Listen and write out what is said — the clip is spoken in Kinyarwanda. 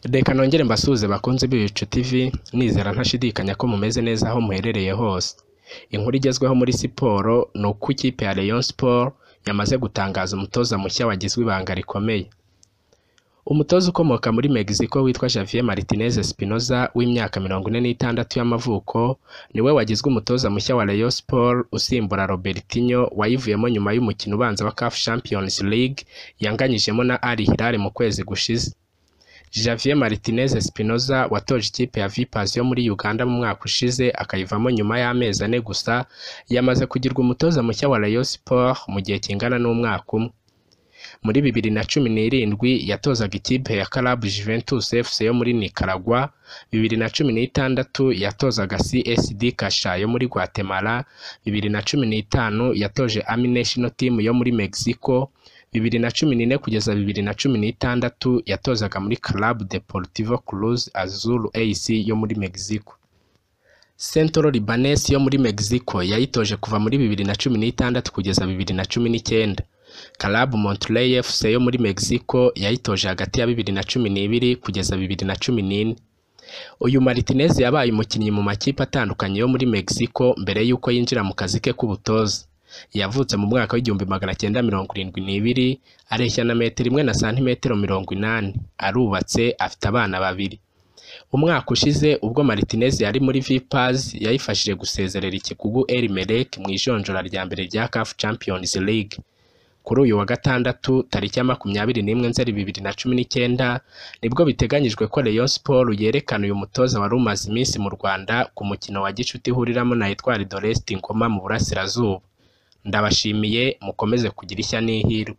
Reka nongere mbasuhuze bakunze b'Ibicutv, nizera ntashidikanya ko mumeze neza aho muherereye hose. Inkuru igezweho muri siporo ni uko ikipe ya Rayon Sports yamaze gutangaza umutoza mushya wagizwe ibanga rikomeye. Umutoza ukomoka muri Mexico witwa Javier Martinez Espinoza w'imyaka 46 y'amavuko niwe wagizwe umutoza mushya wa Rayon Sports usimbura Robertinho wayivuyemo nyuma y'umukino ubanza wa CAF Champions League yanganyijemo na Al Hilal mu kwezi gushize. Javier Martinez Espinoza watoje ikipe ya Vipers yo muri Uganda mu mwaka ushize akayivamo nyuma y'amezi 4 gusa, yamaze kugirwa umutoza mushya wa Rayon Sports mu gihe kingana n'umwaka umwe. Muri 2017 yatozaga ikipe ya Club Juventus FC yo muri Nicaragua, 2016 yatozaga CSD Kasha yo muri Guatemala, 2015 yatoje Army National Team yo muri Mexico, 2014 kugeza 2016 yatozaga muri Club Deportivo Cruz Azul AC yo muri Mexico. Centro Libanés yo muri Mexico yayitoje kuva muri 2016 kugeza 2019. Club Monterrey FC yo muri Mexico yayitoje hagati ya 2012 kugeza 2014. Uyu Martinez yabaye umukinnyi mu makipe atandukanye yo muri Mexico mbere y'uko yinjira mu kazi ke k'ubutoza. Yavutse mu mwaka w'1972, areshya na metero 1 na santimetero 80, arubatse, afite abana 2. Umwaka ushize ubwo Martinez yari muri Vipers yayifashije gusezerera ikigugu El Merreikh mu ijonjora rya mbere rya CAF Champions League. Kuri uyu wa gatandatu tariki ya 21 Nzeri 2019 nibwo biteganyijwe ko Rayon Sports yerekana uyu mutoza wari umaze iminsi mu Rwanda ku mukino wa gicuti ihuriramo na Etoile de l'Est Ngoma mu Burasirazuba. Ndabashimiye, mukomeze kugira ishya n'ihirwe.